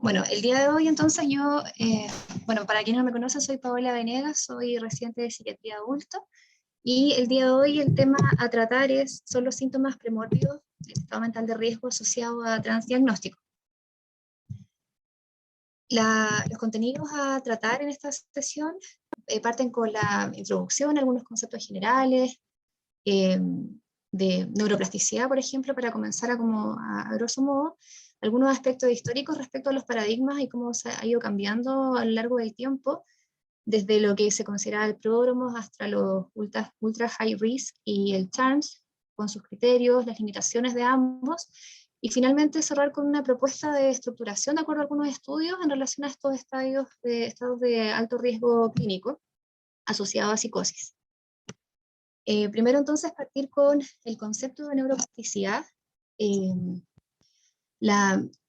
Bueno, el día de hoy entonces yo, bueno, para quienes no me conocen, soy Paola Venegas, soy residente de psiquiatría adulto, y el día de hoy el tema a tratar son los síntomas primordios del estado mental de riesgo asociado a transdiagnóstico. Los contenidos a tratar en esta sesión parten con la introducción, algunos conceptos generales, de neuroplasticidad, por ejemplo, para comenzar a grosso modo, algunos aspectos históricos respecto a los paradigmas y cómo se ha ido cambiando a lo largo del tiempo, desde lo que se considera el pródromo hasta los ultra high risk y el TARMS, con sus criterios, las limitaciones de ambos, y finalmente cerrar con una propuesta de estructuración de acuerdo a algunos estudios en relación a estos estados de alto riesgo clínico asociados a psicosis. Primero entonces partir con el concepto de neuroplasticidad.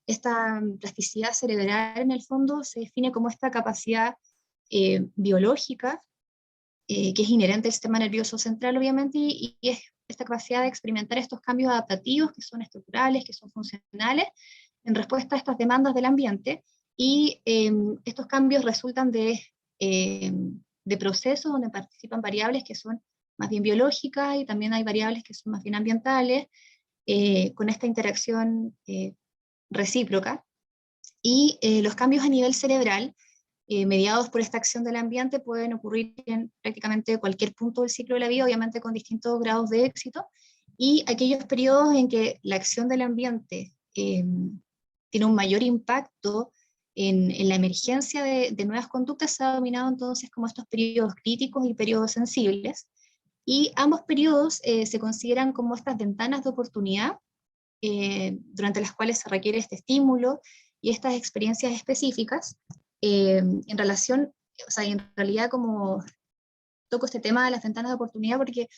Esta plasticidad cerebral en el fondo se define como esta capacidad biológica que es inherente al sistema nervioso central obviamente, y es esta capacidad de experimentar estos cambios adaptativos que son estructurales, que son funcionales, en respuesta a estas demandas del ambiente, y estos cambios resultan de procesos donde participan variables que son más bien biológicas, y también hay variables que son más bien ambientales, con esta interacción recíproca, y los cambios a nivel cerebral, mediados por esta acción del ambiente, pueden ocurrir en prácticamente cualquier punto del ciclo de la vida, obviamente con distintos grados de éxito, y aquellos periodos en que la acción del ambiente tiene un mayor impacto en la emergencia de nuevas conductas, se ha denominado entonces como estos periodos críticos y periodos sensibles, y ambos periodos se consideran como estas ventanas de oportunidad durante las cuales se requiere este estímulo y estas experiencias específicas en relación, o sea, en realidad como toco este tema de las ventanas de oportunidad porque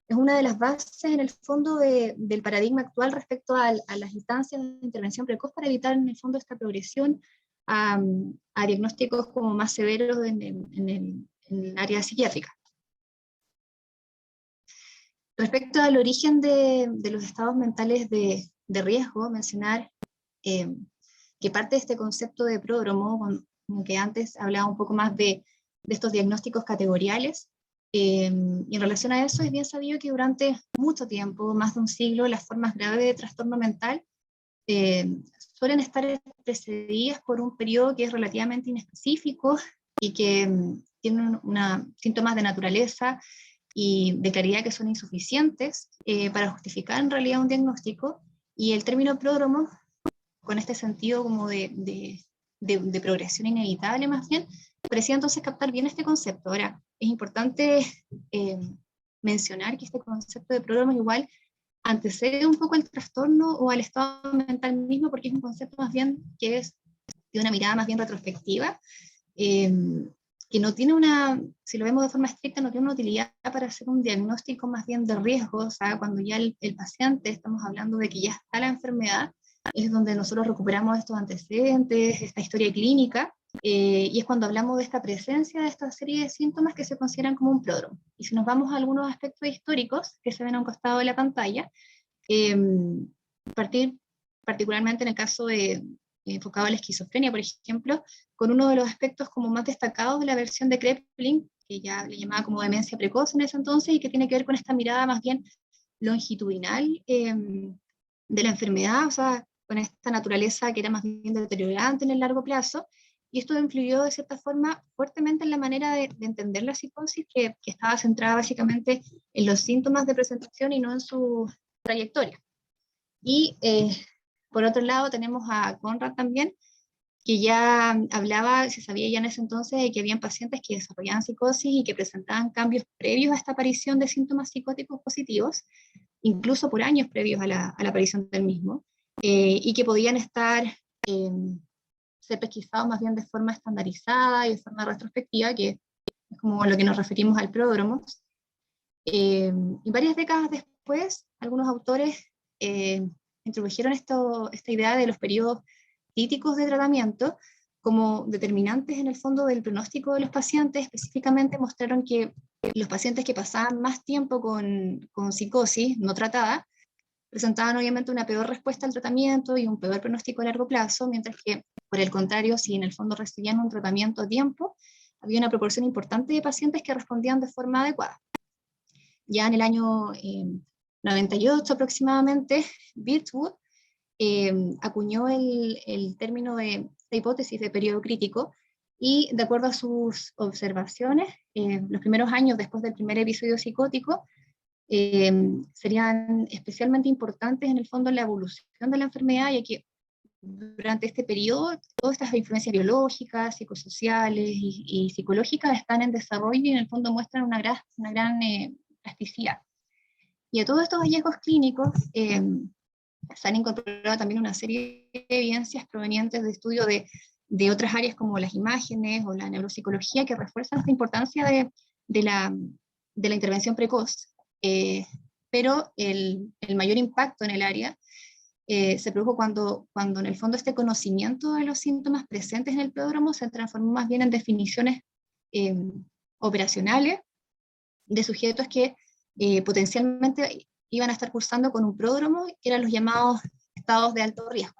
es una de las bases en el fondo del paradigma actual respecto a las instancias de intervención precoz para evitar en el fondo esta progresión a diagnósticos como más severos en el área psiquiátrica. Respecto al origen de los estados mentales de riesgo, mencionar que parte de este concepto de pródromo, como que antes hablaba un poco más de estos diagnósticos categoriales, y en relación a eso es bien sabido que durante mucho tiempo, más de un siglo, las formas graves de trastorno mental suelen estar precedidas por un periodo que es relativamente inespecífico y que tiene síntomas de naturaleza y de claridad que son insuficientes para justificar en realidad un diagnóstico, y el término pródromo, con este sentido como de progresión inevitable más bien, parecía entonces captar bien este concepto. Ahora, es importante mencionar que este concepto de pródromo igual antecede un poco al trastorno o al estado mental mismo, porque es un concepto más bien que es de una mirada más bien retrospectiva, que no tiene si lo vemos de forma estricta, no tiene una utilidad para hacer un diagnóstico más bien de riesgo. O sea, cuando ya el paciente, estamos hablando de que ya está la enfermedad, es donde nosotros recuperamos estos antecedentes, esta historia clínica, y es cuando hablamos de esta presencia de esta serie de síntomas que se consideran como un pródromo. Y si nos vamos a algunos aspectos históricos que se ven a un costado de la pantalla, partir particularmente en el caso enfocado a la esquizofrenia, por ejemplo, con uno de los aspectos como más destacados de la versión de Kraepelin, que ya le llamaba como demencia precoz en ese entonces, y que tiene que ver con esta mirada más bien longitudinal de la enfermedad, o sea, con esta naturaleza que era más bien deteriorante en el largo plazo, y esto influyó de cierta forma fuertemente en la manera de entender la psicosis, que estaba centrada básicamente en los síntomas de presentación y no en su trayectoria. Y por otro lado tenemos a Conrad también, que ya hablaba, se sabía ya en ese entonces de que habían pacientes que desarrollaban psicosis y que presentaban cambios previos a esta aparición de síntomas psicóticos positivos, incluso por años previos a la aparición del mismo, y que podían ser pesquisados más bien de forma estandarizada y de forma retrospectiva, que es como lo que nos referimos al pródromo. Y varias décadas después, algunos autores introdujeron esta idea de los periodos críticos de tratamiento como determinantes en el fondo del pronóstico de los pacientes. Específicamente mostraron que los pacientes que pasaban más tiempo con psicosis no tratada presentaban obviamente una peor respuesta al tratamiento y un peor pronóstico a largo plazo, mientras que Por el contrario, si en el fondo recibían un tratamiento a tiempo, había una proporción importante de pacientes que respondían de forma adecuada. Ya en el año 98 aproximadamente, Birchwood acuñó el término de hipótesis de periodo crítico, y de acuerdo a sus observaciones, los primeros años después del primer episodio psicótico serían especialmente importantes en el fondo en la evolución de la enfermedad, ya que durante este periodo todas estas influencias biológicas, psicosociales y psicológicas están en desarrollo y en el fondo muestran una gran plasticidad. Y a todos estos hallazgos clínicos se han incorporado también una serie de evidencias provenientes de estudio de otras áreas como las imágenes o la neuropsicología, que refuerzan esta importancia de la intervención precoz. Pero el mayor impacto en el área se produjo cuando en el fondo este conocimiento de los síntomas presentes en el pródromo se transformó más bien en definiciones operacionales de sujetos que potencialmente iban a estar cursando con un pródromo, que eran los llamados estados de alto riesgo.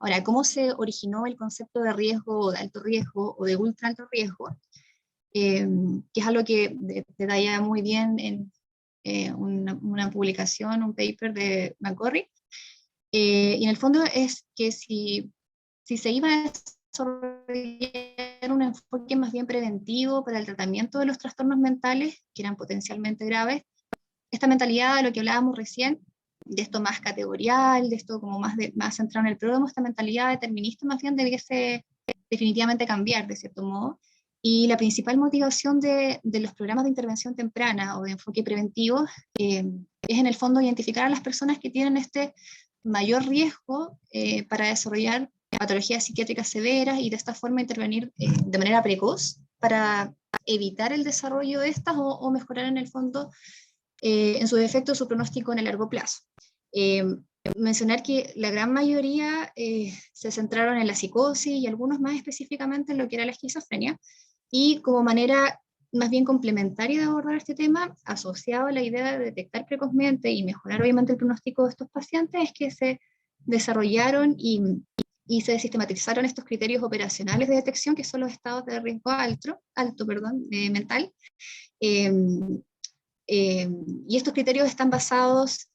Ahora, ¿cómo se originó el concepto de riesgo, o de alto riesgo, o de ultra alto riesgo? Que es algo que detalla muy bien en una publicación, un paper de McGorry. Y en el fondo es que si se iba a desarrollar un enfoque más bien preventivo para el tratamiento de los trastornos mentales, que eran potencialmente graves, esta mentalidad de lo que hablábamos recién, de esto más categorial, de esto como más centrado en el pródromo, esta mentalidad determinista más bien debiese definitivamente cambiar, de cierto modo. Y la principal motivación de los programas de intervención temprana o de enfoque preventivo es en el fondo identificar a las personas que tienen este mayor riesgo para desarrollar patologías psiquiátricas severas, y de esta forma intervenir de manera precoz para evitar el desarrollo de estas o mejorar en el fondo en su defecto su pronóstico en el largo plazo. Mencionar que la gran mayoría se centraron en la psicosis y algunos más específicamente en lo que era la esquizofrenia, y como manera más bien complementaria de abordar este tema, asociado a la idea de detectar precozmente y mejorar obviamente el pronóstico de estos pacientes, es que se desarrollaron y se sistematizaron estos criterios operacionales de detección, que son los estados de riesgo alto mental. Y estos criterios están basados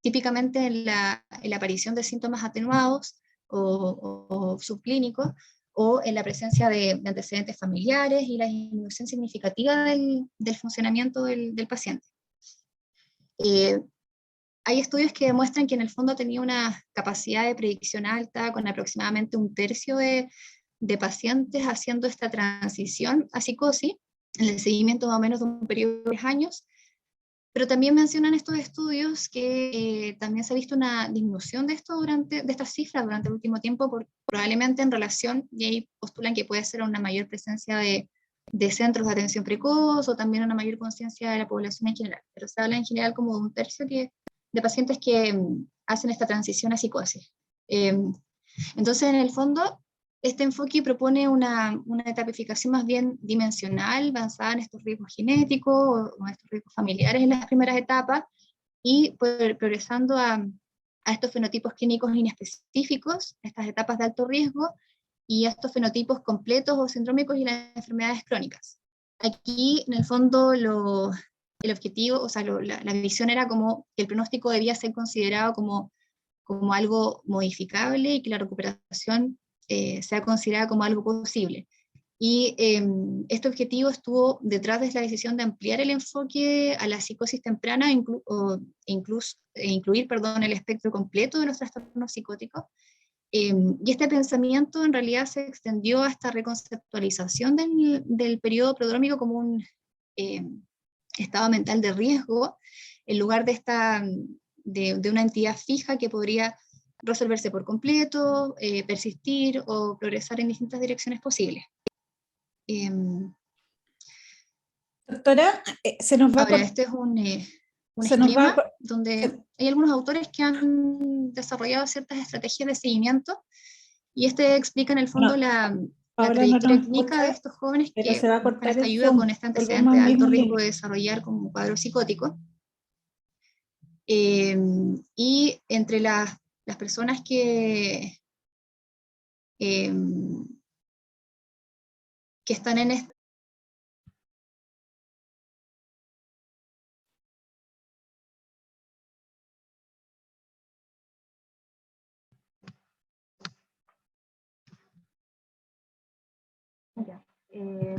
típicamente en la aparición de síntomas atenuados o subclínicos, o en la presencia de antecedentes familiares y la disminución significativa del funcionamiento del paciente. Hay estudios que demuestran que en el fondo tenía una capacidad de predicción alta, con aproximadamente un tercio de pacientes haciendo esta transición a psicosis, en el seguimiento más o menos de un periodo de 10 años. Pero también mencionan estos estudios que también se ha visto una disminución de estas cifras durante el último tiempo, probablemente en relación, y ahí postulan que puede ser una mayor presencia de centros de atención precoz, o también una mayor conciencia de la población en general. Pero se habla en general como de un tercio de pacientes que hacen esta transición a psicosis. Entonces, en el fondo, este enfoque propone una etapificación más bien dimensional, basada en estos riesgos genéticos o estos riesgos familiares en las primeras etapas, y progresando a estos fenotipos clínicos inespecíficos, estas etapas de alto riesgo, y a estos fenotipos completos o sindrómicos y las enfermedades crónicas. Aquí, en el fondo, el objetivo, o sea, la visión era como que el pronóstico debía ser considerado como algo modificable, y que la recuperación sea considerada como algo posible. Y este objetivo estuvo detrás de la decisión de ampliar el enfoque a la psicosis temprana e incluir el espectro completo de los trastornos psicóticos. Y este pensamiento en realidad se extendió a esta reconceptualización del periodo prodrómico como un estado mental de riesgo, en lugar de una entidad fija que podría resolverse por completo, persistir o progresar en distintas direcciones posibles. Doctora, se nos va ahora, este es un esquema donde hay algunos autores que han desarrollado ciertas estrategias de seguimiento, y explica en el fondo la trayectoria clínica de estos jóvenes que buscan esta ayuda con este antecedente de alto riesgo de desarrollar como un cuadro psicótico. Y entre las las personas que están en este...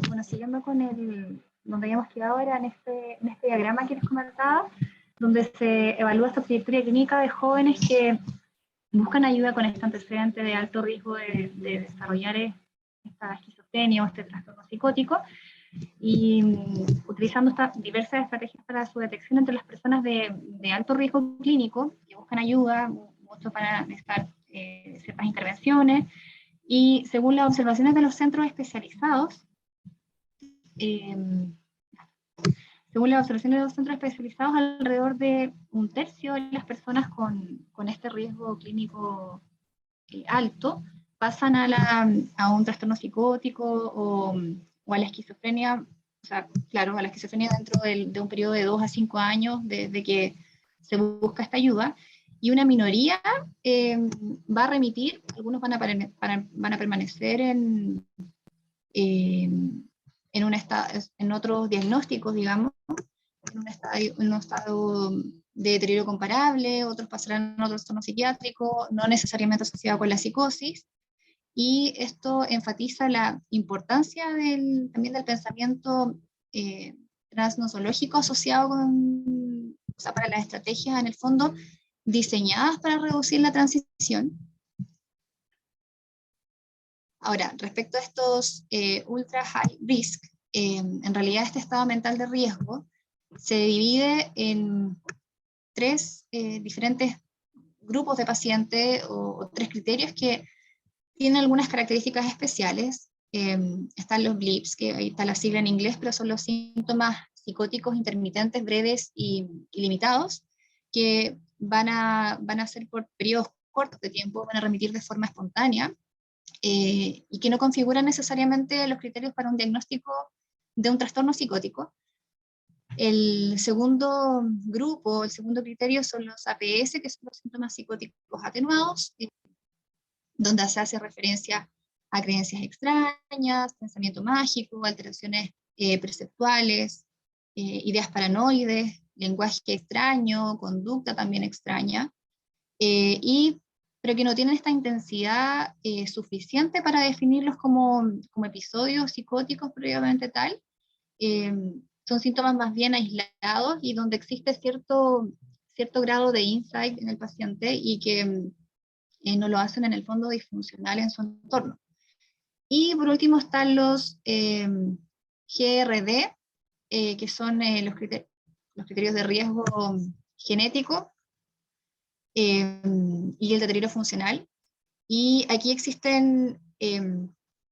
bueno, siguiendo con donde habíamos quedado era en este diagrama que les comentaba, donde se evalúa esta trayectoria clínica de jóvenes que buscan ayuda con este antecedente de alto riesgo de desarrollar esta esquizofrenia o este trastorno psicótico, y utilizando estas diversas estrategias para su detección entre las personas de alto riesgo clínico, que buscan ayuda, mucho para necesitar ciertas intervenciones, y según las observaciones de los centros especializados, según las observaciones de los centros especializados, alrededor de un tercio de las personas con este riesgo clínico alto pasan a un trastorno psicótico o a la esquizofrenia, o sea, claro, a la esquizofrenia dentro de un periodo de 2 a 5 años desde que se busca esta ayuda, y una minoría va a remitir, algunos van a permanecer en otros diagnósticos, digamos, en un estado de deterioro comparable, otros pasarán a otro trastorno psiquiátrico, no necesariamente asociado con la psicosis, y esto enfatiza la importancia también del pensamiento transnosológico asociado o sea, para las estrategias en el fondo diseñadas para reducir la transición. Ahora, respecto a estos ultra high risk, en realidad este estado mental de riesgo se divide en 3 diferentes grupos de pacientes o 3 criterios que tienen algunas características especiales. Están los BLIPs, que ahí está la sigla en inglés, pero son los síntomas psicóticos intermitentes, breves y limitados, que van a ser por periodos cortos de tiempo, van a remitir de forma espontánea, y que no configuran necesariamente los criterios para un diagnóstico de un trastorno psicótico. El segundo grupo, el segundo criterio son los APS, que son los síntomas psicóticos atenuados, donde se hace referencia a creencias extrañas, pensamiento mágico, alteraciones perceptuales, ideas paranoides, lenguaje extraño, conducta también extraña, pero que no tienen esta intensidad suficiente para definirlos como episodios psicóticos previamente tal. Son síntomas más bien aislados y donde existe cierto grado de insight en el paciente y que no lo hacen en el fondo disfuncional en su entorno. Y por último están los GRD, que son los criterios de riesgo genético y el deterioro funcional. Y aquí existen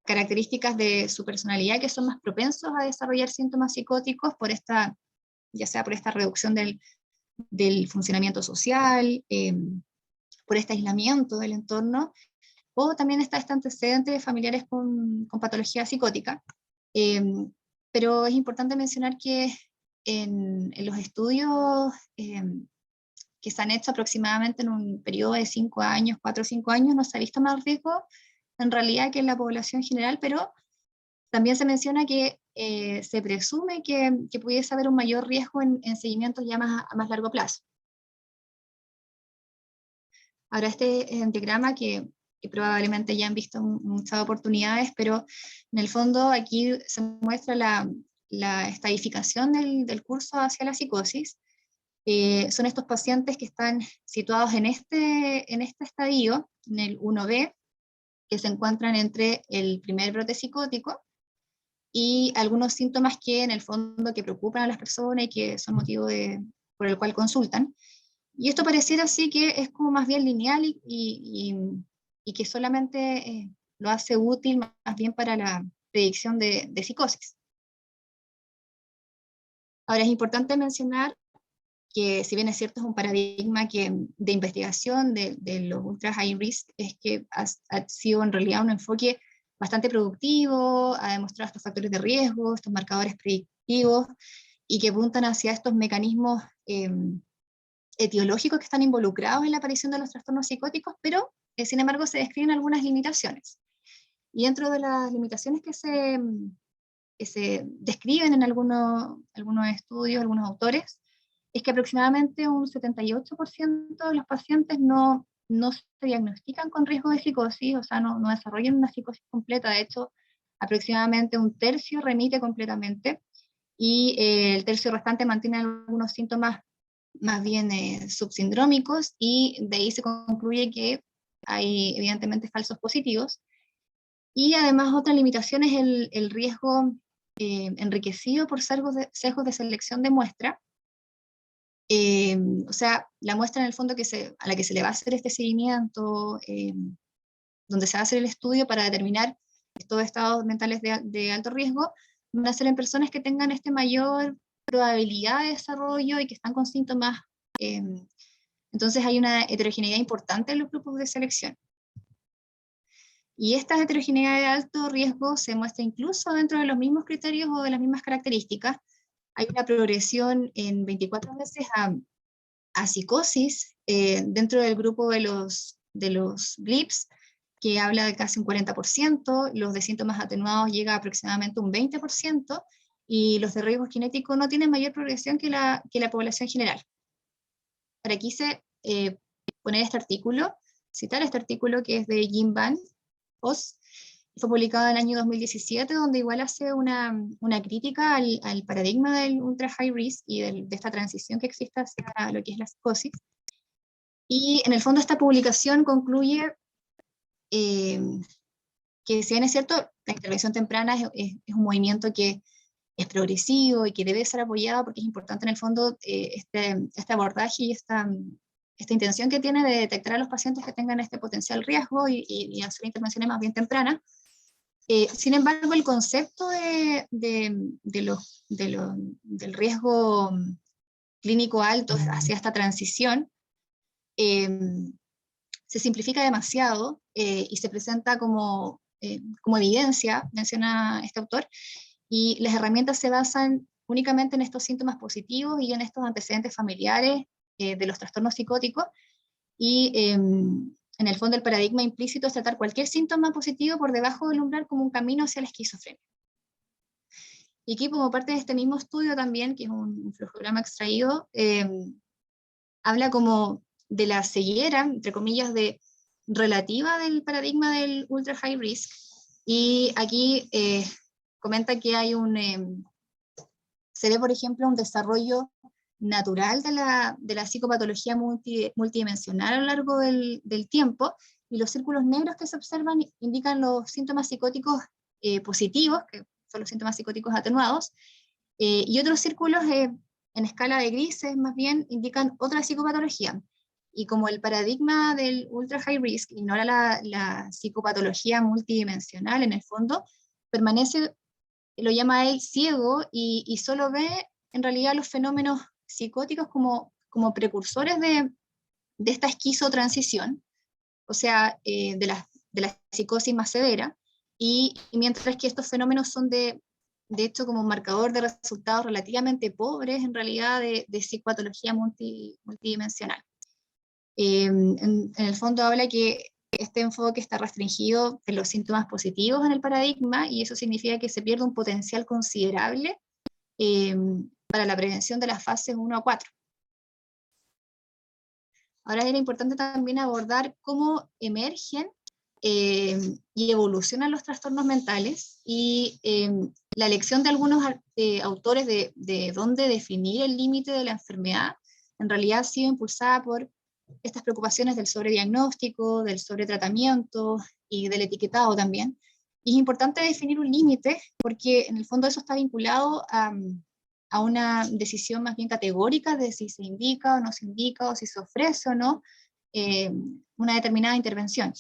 características de su personalidad que son más propensos a desarrollar síntomas psicóticos ya sea por esta reducción del funcionamiento social, por este aislamiento del entorno, o también está este antecedente de familiares con patología psicótica. Pero es importante mencionar que en los estudios que se han hecho aproximadamente en un periodo de 5 años, 4 o 5 años, no se ha visto más riesgo en realidad que en la población general, pero también se menciona que se presume que pudiese haber un mayor riesgo en seguimientos ya a más largo plazo. Ahora este es un diagrama que probablemente ya han visto en muchas oportunidades, pero en el fondo aquí se muestra la estadificación del curso hacia la psicosis. Son estos pacientes que están situados en este estadio, en el 1B, que se encuentran entre el primer brote psicótico y algunos síntomas que en el fondo que preocupan a las personas y que son motivo por el cual consultan. Y esto pareciera así que es como más bien lineal y que solamente lo hace útil más bien para la predicción de psicosis. Ahora es importante mencionar que si bien es cierto es un paradigma de investigación de los ultra high risk, es que ha sido en realidad un enfoque bastante productivo, ha demostrado estos factores de riesgo, estos marcadores predictivos, y que apuntan hacia estos mecanismos etiológicos que están involucrados en la aparición de los trastornos psicóticos, pero sin embargo se describen algunas limitaciones. Y dentro de las limitaciones que se describen en algunos estudios, algunos autores, es que aproximadamente un 78% de los pacientes no se diagnostican con riesgo de psicosis, o sea, no desarrollan una psicosis completa. De hecho, aproximadamente un tercio remite completamente, y el tercio restante mantiene algunos síntomas más bien subsindrómicos, y de ahí se concluye que hay evidentemente falsos positivos. Y además otra limitación es el riesgo enriquecido por sesgos de selección de muestra. O sea, la muestra en el fondo a la que se le va a hacer este seguimiento, donde se va a hacer el estudio para determinar estos estados mentales de alto riesgo, van a ser en personas que tengan mayor probabilidad de desarrollo y que están con síntomas. Entonces hay una heterogeneidad importante en los grupos de selección. Y esta heterogeneidad de alto riesgo se muestra incluso dentro de los mismos criterios o de las mismas características. Hay una progresión en 24 meses a psicosis dentro del grupo de los GLIPs, que habla de casi un 40%, los de síntomas atenuados llega a aproximadamente un 20%, y los de riesgo genético no tienen mayor progresión que la población general. Ahora quise poner este artículo, citar este artículo que es de Jim Van Os, fue publicado en el año 2017, donde igual hace una crítica al paradigma del ultra high risk y de esta transición que existe hacia lo que es la psicosis. Y en el fondo esta publicación concluye que, si bien es cierto, la intervención temprana es un movimiento que es progresivo y que debe ser apoyado, porque es importante en el fondo este abordaje y esta intención que tiene de detectar a los pacientes que tengan este potencial riesgo y hacer intervenciones más bien tempranas. Sin embargo, el concepto del riesgo clínico alto hacia esta transición se simplifica demasiado y se presenta como evidencia, menciona este autor, y las herramientas se basan únicamente en estos síntomas positivos y en estos antecedentes familiares de los trastornos psicóticos, y en el fondo el paradigma implícito es tratar cualquier síntoma positivo por debajo del umbral como un camino hacia la esquizofrenia. Y aquí, como parte de este mismo estudio también, que es un flujograma extraído, habla como de la ceguera, entre comillas, relativa del paradigma del ultra high risk, y aquí comenta que hay se ve, por ejemplo, un desarrollo natural de la psicopatología multidimensional a lo largo del tiempo, y los círculos negros que se observan indican los síntomas psicóticos positivos, que son los síntomas psicóticos atenuados, y otros círculos en escala de grises más bien indican otra psicopatología. Y como el paradigma del ultra high risk ignora la psicopatología multidimensional en el fondo, permanece, lo llama él ciego, y solo ve en realidad los fenómenos psicóticos como precursores de esta esquizotransición, o sea, de la psicosis más severa, y mientras que estos fenómenos son de hecho como un marcador de resultados relativamente pobres en realidad de psicopatología multidimensional. En el fondo habla que este enfoque está restringido en los síntomas positivos en el paradigma, y eso significa que se pierde un potencial considerable para la prevención de las fases 1 a 4. Ahora era importante también abordar cómo emergen y evolucionan los trastornos mentales, y la elección de algunos autores de dónde definir el límite de la enfermedad en realidad ha sido impulsada por estas preocupaciones del sobrediagnóstico, del sobretratamiento y del etiquetado también. Y es importante definir un límite porque en el fondo eso está vinculado a una decisión más bien categórica de si se indica o no se indica, o si se ofrece o no una determinada intervención.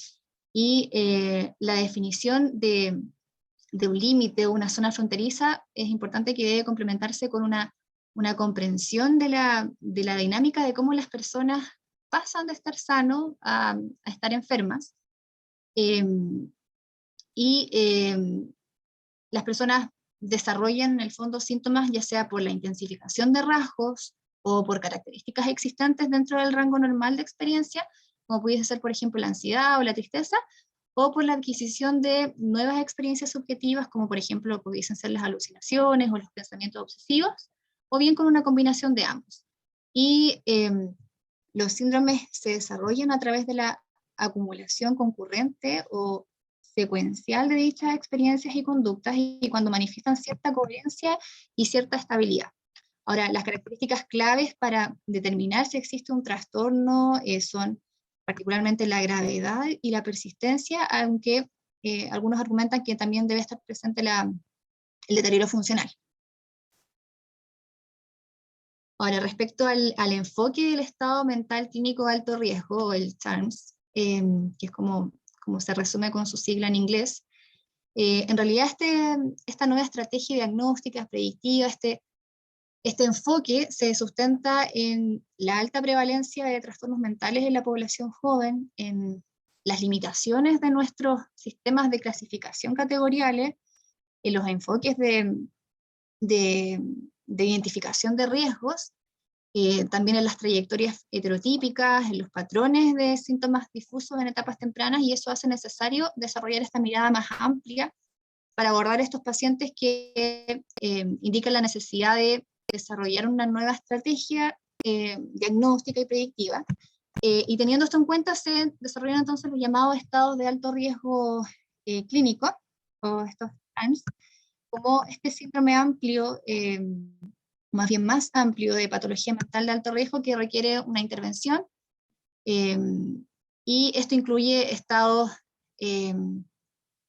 Y la definición de un límite o una zona fronteriza es importante, que debe complementarse con una comprensión de la dinámica de cómo las personas pasan de estar sanos a estar enfermas. Las personas desarrollan en el fondo síntomas ya sea por la intensificación de rasgos o por características existentes dentro del rango normal de experiencia, como pudiese ser, por ejemplo, la ansiedad o la tristeza, o por la adquisición de nuevas experiencias subjetivas, como por ejemplo pudiesen ser las alucinaciones o los pensamientos obsesivos, o bien con una combinación de ambos. Y los síndromes se desarrollan a través de la acumulación concurrente o secuencial de dichas experiencias y conductas, y cuando manifiestan cierta coherencia y cierta estabilidad. Ahora, las características claves para determinar si existe un trastorno son particularmente la gravedad y la persistencia, aunque algunos argumentan que también debe estar presente el deterioro funcional. Ahora, respecto al enfoque del estado mental clínico de alto riesgo, o el CHARMS, que es como se resume con su sigla en inglés, en realidad esta nueva estrategia diagnóstica, predictiva, este enfoque se sustenta en la alta prevalencia de trastornos mentales en la población joven, en las limitaciones de nuestros sistemas de clasificación categoriales, en los enfoques de identificación de riesgos, también en las trayectorias heterotípicas, en los patrones de síntomas difusos en etapas tempranas, y eso hace necesario desarrollar esta mirada más amplia para abordar estos pacientes que indican la necesidad de desarrollar una nueva estrategia diagnóstica y predictiva. Y teniendo esto en cuenta, se desarrollan entonces los llamados estados de alto riesgo clínico, o estos TANS, como este síndrome amplio, más bien más amplio, de patología mental de alto riesgo que requiere una intervención, y esto incluye estados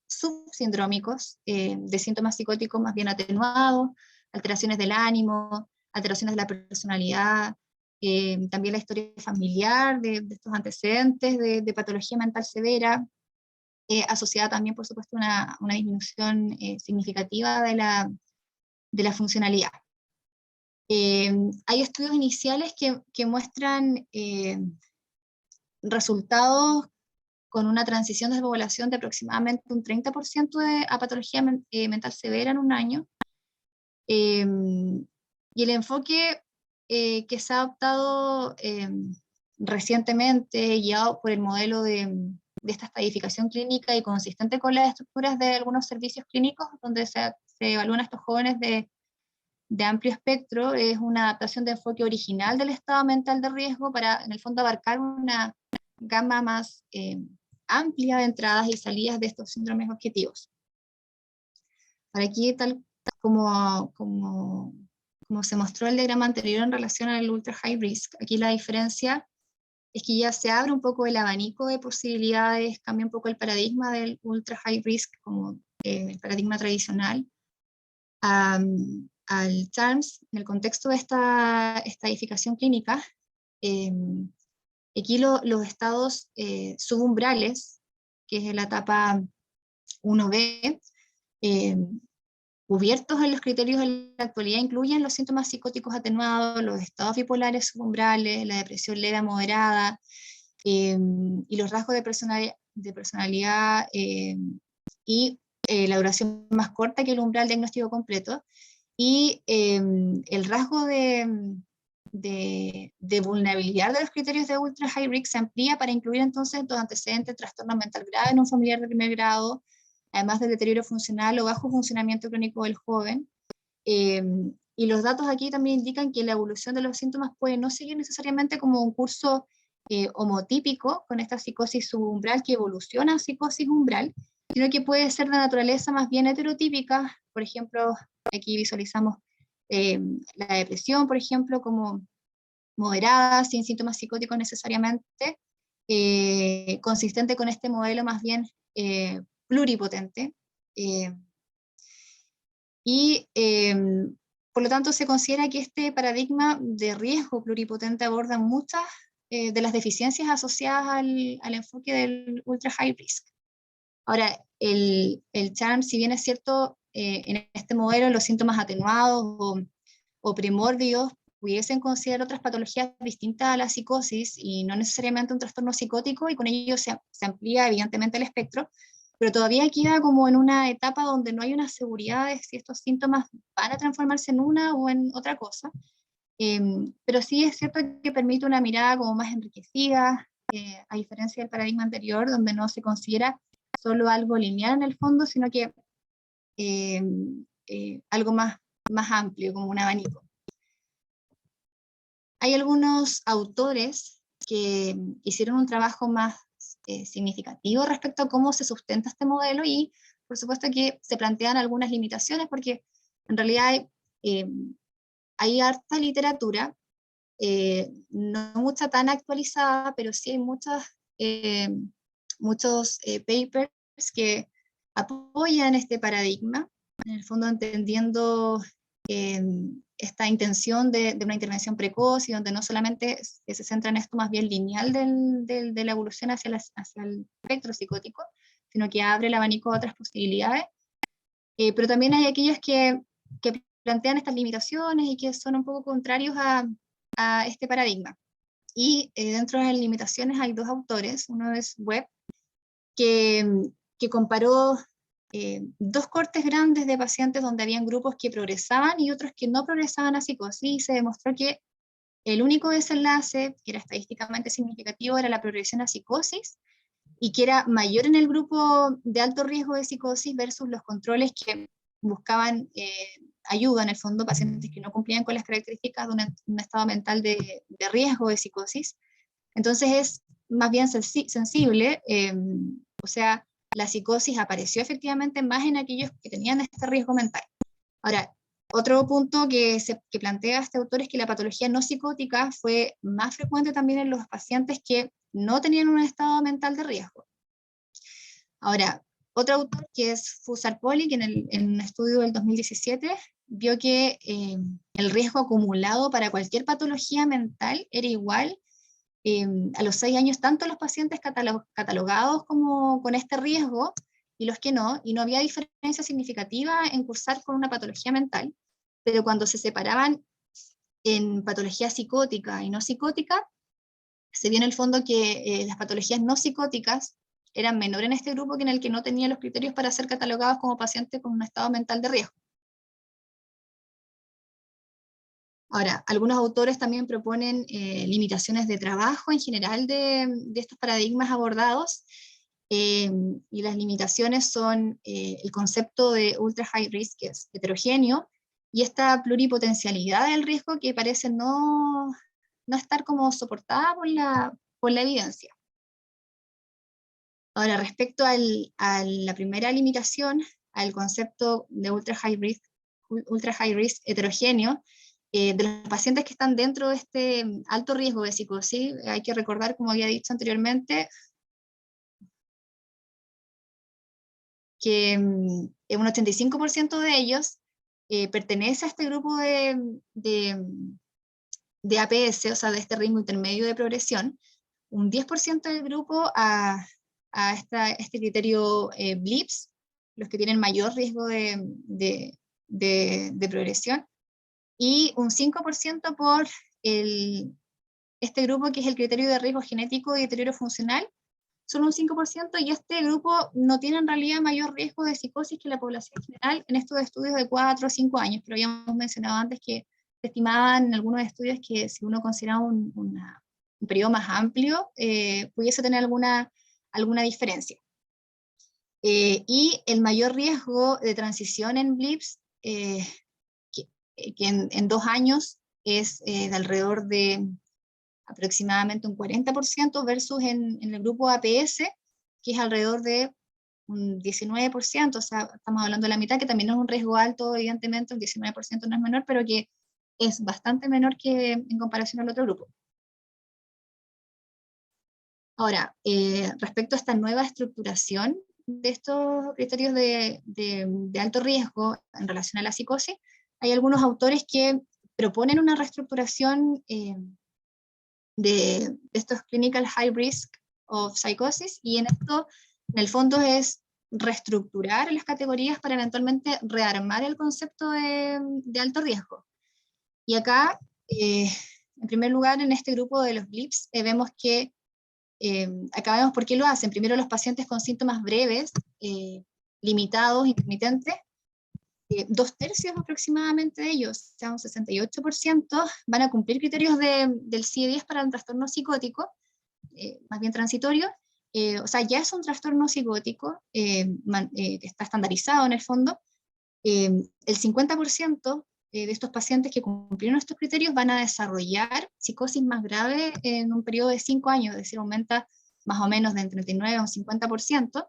subsindrómicos, de síntomas psicóticos más bien atenuados, alteraciones del ánimo, alteraciones de la personalidad, también la historia familiar de estos antecedentes de patología mental severa, asociada también, por supuesto, a una disminución significativa de la funcionalidad. Hay estudios iniciales que muestran resultados con una transición de población de aproximadamente un 30% a patología mental severa en un año. Y el enfoque que se ha adoptado recientemente, guiado por el modelo de esta estadificación clínica y consistente con las estructuras de algunos servicios clínicos, donde se evalúan a estos jóvenes de amplio espectro, es una adaptación de enfoque original del estado mental de riesgo para, en el fondo, abarcar una gama más amplia de entradas y salidas de estos síndromes objetivos. Para aquí, tal como se mostró el diagrama anterior en relación al ultra high risk, aquí la diferencia es que ya se abre un poco el abanico de posibilidades, cambia un poco el paradigma del ultra high risk, como el paradigma tradicional, al CHARMS, en el contexto de esta estadificación clínica. Aquí los estados subumbrales, que es la etapa 1B, cubiertos en los criterios de la actualidad, incluyen los síntomas psicóticos atenuados, los estados bipolares subumbrales, la depresión leve a moderada, y los rasgos de personalidad y la duración más corta que el umbral diagnóstico completo, y el rasgo de vulnerabilidad de los criterios de ultra high risk se amplía para incluir entonces los antecedentes de trastorno mental grave en un familiar de primer grado, además del deterioro funcional o bajo funcionamiento crónico del joven. Y los datos aquí también indican que la evolución de los síntomas puede no seguir necesariamente como un curso homotípico con esta psicosis subumbral que evoluciona a psicosis umbral, sino que puede ser de naturaleza más bien heterotípica. Por ejemplo, aquí visualizamos la depresión, por ejemplo, como moderada, sin síntomas psicóticos necesariamente, consistente con este modelo más bien pluripotente, y por lo tanto se considera que este paradigma de riesgo pluripotente aborda muchas de las deficiencias asociadas al enfoque del ultra high risk. Ahora, el CHARMS, si bien es cierto, en este modelo los síntomas atenuados o primordios pudiesen considerar otras patologías distintas a la psicosis y no necesariamente un trastorno psicótico, y con ello se amplía evidentemente el espectro, pero todavía queda como en una etapa donde no hay una seguridad de si estos síntomas van a transformarse en una o en otra cosa. Pero sí es cierto que permite una mirada como más enriquecida, a diferencia del paradigma anterior, donde no se considera solo algo lineal en el fondo, sino que algo más amplio, como un abanico. Hay algunos autores que hicieron un trabajo más significativo respecto a cómo se sustenta este modelo, y por supuesto que se plantean algunas limitaciones, porque en realidad hay harta literatura, no mucha tan actualizada, pero sí hay muchos papers que apoyan este paradigma, en el fondo entendiendo esta intención de una intervención precoz, y donde no solamente se centra en esto más bien lineal de la evolución hacia el espectro psicótico, sino que abre el abanico a otras posibilidades. Pero también hay aquellos que plantean estas limitaciones y que son un poco contrarios a este paradigma. Y dentro de las limitaciones hay dos autores, uno es Webb, que comparó dos cortes grandes de pacientes donde habían grupos que progresaban y otros que no progresaban a psicosis, y se demostró que el único desenlace que era estadísticamente significativo era la progresión a psicosis, y que era mayor en el grupo de alto riesgo de psicosis versus los controles que buscaban ayuda, en el fondo, pacientes que no cumplían con las características de un estado mental de riesgo de psicosis. Entonces es más bien sensible, o sea, la psicosis apareció efectivamente más en aquellos que tenían este riesgo mental. Ahora, otro punto que plantea este autor es que la patología no psicótica fue más frecuente también en los pacientes que no tenían un estado mental de riesgo. Ahora, otro autor, que es Fusar-Polly, que en un estudio del 2017 vio que el riesgo acumulado para cualquier patología mental era igual a los 6 años, tanto los pacientes catalogados como con este riesgo y los que no, y no había diferencia significativa en cursar con una patología mental, pero cuando se separaban en patología psicótica y no psicótica, se vio en el fondo que las patologías no psicóticas eran menores en este grupo que en el que no tenía los criterios para ser catalogados como pacientes con un estado mental de riesgo. Ahora, algunos autores también proponen limitaciones de trabajo en general de estos paradigmas abordados, y las limitaciones son el concepto de ultra high risk, que es heterogéneo, y esta pluripotencialidad del riesgo que parece no estar como soportada por la evidencia. Ahora, respecto a la primera limitación, al concepto de ultra high risk heterogéneo, de los pacientes que están dentro de este alto riesgo de psicosis, hay que recordar, como había dicho anteriormente, que un 85% de ellos pertenece a este grupo de APS, o sea, de este ritmo intermedio de progresión, un 10% del grupo a este criterio BLIPS, los que tienen mayor riesgo de progresión, y un 5% por este grupo que es el criterio de riesgo genético y deterioro funcional, solo un 5%, y este grupo no tiene en realidad mayor riesgo de psicosis que la población general en estos estudios de 4 o 5 años, pero habíamos mencionado antes que se estimaban en algunos estudios que si uno considera un periodo más amplio, pudiese tener alguna diferencia. Y el mayor riesgo de transición en BLIPS, que en 2 años es de alrededor de aproximadamente un 40% versus en el grupo APS, que es alrededor de un 19%, o sea, estamos hablando de la mitad, que también es un riesgo alto, evidentemente, un 19% no es menor, pero que es bastante menor que en comparación al otro grupo. Ahora, respecto a esta nueva estructuración de estos criterios de alto riesgo en relación a la psicosis, hay algunos autores que proponen una reestructuración de estos clinical high risk of psychosis, y en esto, en el fondo, es reestructurar las categorías para eventualmente rearmar el concepto de alto riesgo. Y acá, en primer lugar, en este grupo de los BLIPS, vemos que acá vemos por qué lo hacen. Primero, los pacientes con síntomas breves, limitados, intermitentes, 2/3 aproximadamente de ellos, o sea, un 68%, van a cumplir criterios del CIE-10 para un trastorno psicótico, más bien transitorio. O sea, ya es un trastorno psicótico que está estandarizado en el fondo. El 50% de estos pacientes que cumplieron estos criterios van a desarrollar psicosis más grave en un periodo de 5 años, es decir, aumenta más o menos de entre 39 a un 50%,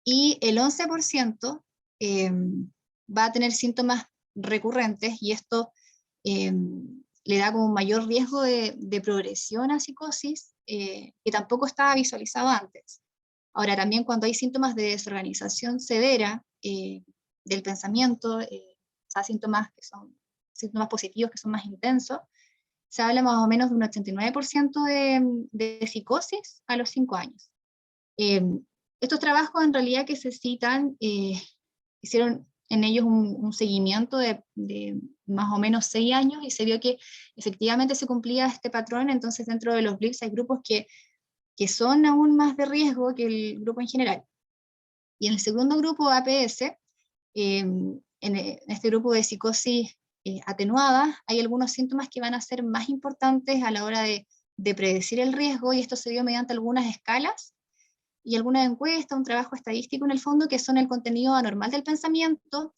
y el 11% va a tener síntomas recurrentes, y esto le da como un mayor riesgo de progresión a psicosis, que tampoco estaba visualizado antes. Ahora, también cuando hay síntomas de desorganización severa del pensamiento, o sea, síntomas que son síntomas positivos que son más intensos, se habla más o menos de un 89% de psicosis a los 5 años. Estos trabajos en realidad que se citan, hicieron en ellos un seguimiento de más o menos 6 años, y se vio que efectivamente se cumplía este patrón. Entonces dentro de los BLIPs hay grupos que son aún más de riesgo que el grupo en general. Y en el segundo grupo, APS, en este grupo de psicosis atenuada, hay algunos síntomas que van a ser más importantes a la hora de predecir el riesgo, y esto se dio mediante algunas escalas y alguna encuesta, un trabajo estadístico en el fondo, que son el contenido anormal del pensamiento,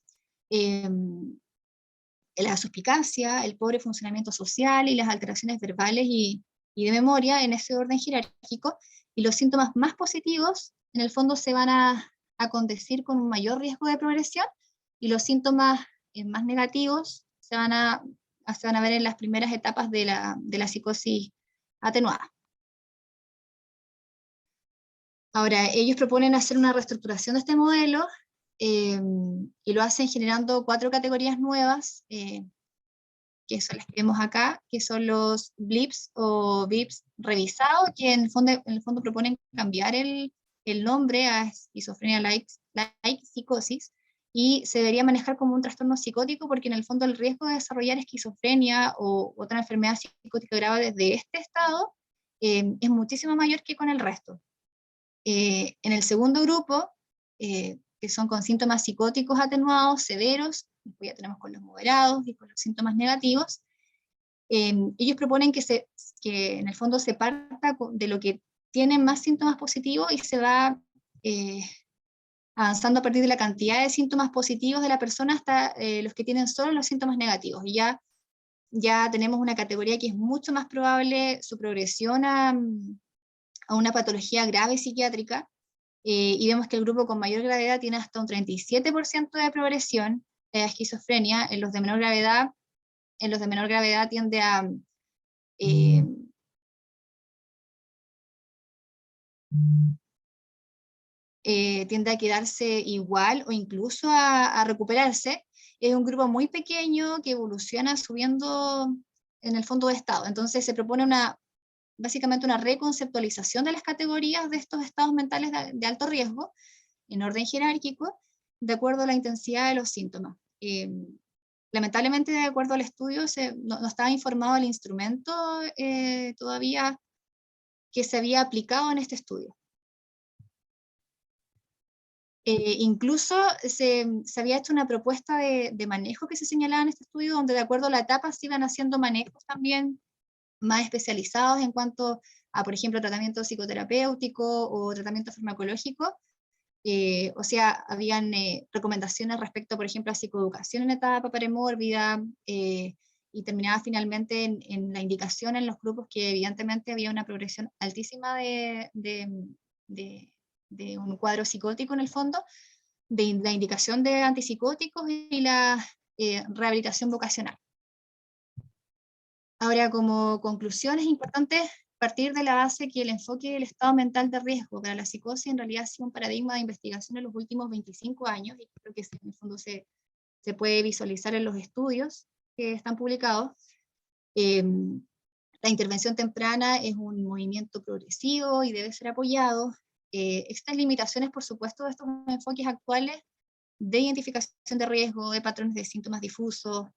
la suspicacia, el pobre funcionamiento social y las alteraciones verbales y de memoria en ese orden jerárquico. Y los síntomas más positivos en el fondo se van a condecir con un mayor riesgo de progresión, y los síntomas más negativos se van a ver en las primeras etapas de la psicosis atenuada. Ahora, ellos proponen hacer una reestructuración de este modelo, y lo hacen generando 4 categorías nuevas, que son las que vemos acá, que son los BLIPs o BIPs revisados, que en el fondo proponen cambiar el nombre a esquizofrenia like psicosis, y se debería manejar como un trastorno psicótico, porque en el fondo el riesgo de desarrollar esquizofrenia o otra enfermedad psicótica grave desde este estado es muchísimo mayor que con el resto. En el segundo grupo, que son con síntomas psicóticos atenuados, severos, después ya tenemos con los moderados y con los síntomas negativos, ellos proponen que en el fondo se parta de lo que tiene más síntomas positivos, y se va avanzando a partir de la cantidad de síntomas positivos de la persona hasta los que tienen solo los síntomas negativos. Y ya tenemos una categoría que es mucho más probable su progresión a una patología grave psiquiátrica, y vemos que el grupo con mayor gravedad tiene hasta un 37% de progresión a esquizofrenia. En los de menor gravedad tiende a quedarse igual o incluso a recuperarse. Es un grupo muy pequeño que evoluciona subiendo en el fondo de estado. Entonces se propone básicamente una reconceptualización de las categorías de estos estados mentales de alto riesgo, en orden jerárquico, de acuerdo a la intensidad de los síntomas. Lamentablemente, de acuerdo al estudio, no estaba informado el instrumento todavía que se había aplicado en este estudio. Incluso se había hecho una propuesta de manejo que se señalaba en este estudio, donde de acuerdo a la etapa se iban haciendo manejos también más especializados en cuanto a, por ejemplo, tratamiento psicoterapéutico o tratamiento farmacológico. O sea, habían recomendaciones respecto, por ejemplo, a psicoeducación en etapa premórbida, y terminaba finalmente en la indicación en los grupos que evidentemente había una progresión altísima de un cuadro psicótico en el fondo, de la indicación de antipsicóticos y la rehabilitación vocacional. Ahora, como conclusión, es importante partir de la base que el enfoque del estado mental de riesgo para la psicosis en realidad ha sido un paradigma de investigación en los últimos 25 años, y creo que en el fondo se puede visualizar en los estudios que están publicados. La intervención temprana es un movimiento progresivo y debe ser apoyado. Estas limitaciones, por supuesto, de estos enfoques actuales de identificación de riesgo, de patrones de síntomas difusos,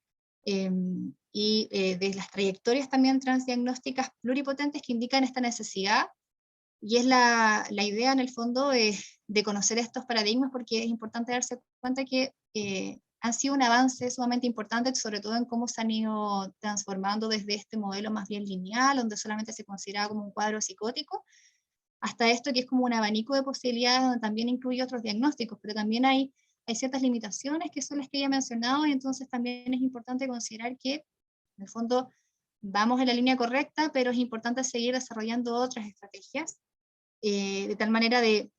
y de las trayectorias también transdiagnósticas pluripotentes que indican esta necesidad, y es la idea en el fondo de conocer estos paradigmas, porque es importante darse cuenta que han sido un avance sumamente importante, sobre todo en cómo se han ido transformando desde este modelo más bien lineal, donde solamente se consideraba como un cuadro psicótico, hasta esto que es como un abanico de posibilidades donde también incluye otros diagnósticos, pero también hay ciertas limitaciones que son las que ya he mencionado, y entonces también es importante considerar que, en el fondo, vamos en la línea correcta, pero es importante seguir desarrollando otras estrategias, de tal manera de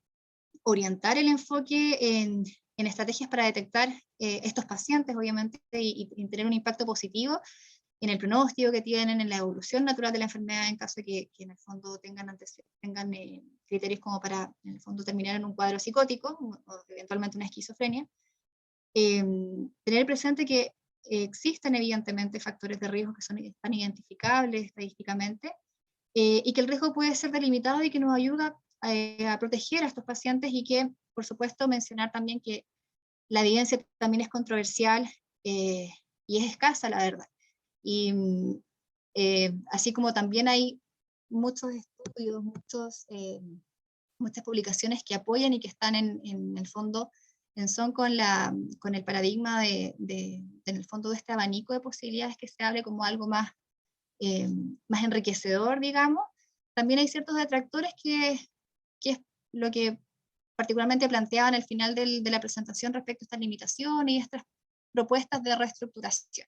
orientar el enfoque en estrategias para detectar estos pacientes, obviamente, y tener un impacto positivo en el pronóstico que tienen, en la evolución natural de la enfermedad, en caso de que en el fondo tengan criterios como para, en el fondo, terminar en un cuadro psicótico, o eventualmente una esquizofrenia. Tener presente que existen evidentemente factores de riesgo que están identificables estadísticamente, y que el riesgo puede ser delimitado y que nos ayuda a proteger a estos pacientes, y que, por supuesto, mencionar también que la evidencia también es controversial, y es escasa, la verdad. Y así como también hay muchos estudios, muchas publicaciones que apoyan y que están en el fondo en son con el paradigma en el fondo, de este abanico de posibilidades que se abre como algo más enriquecedor, digamos. También hay ciertos detractores que es lo que particularmente planteaban al final de la presentación respecto a estas limitaciones y estas propuestas de reestructuración.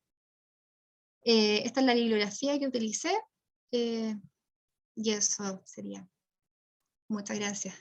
Esta es la bibliografía que utilicé, y eso sería. Muchas gracias.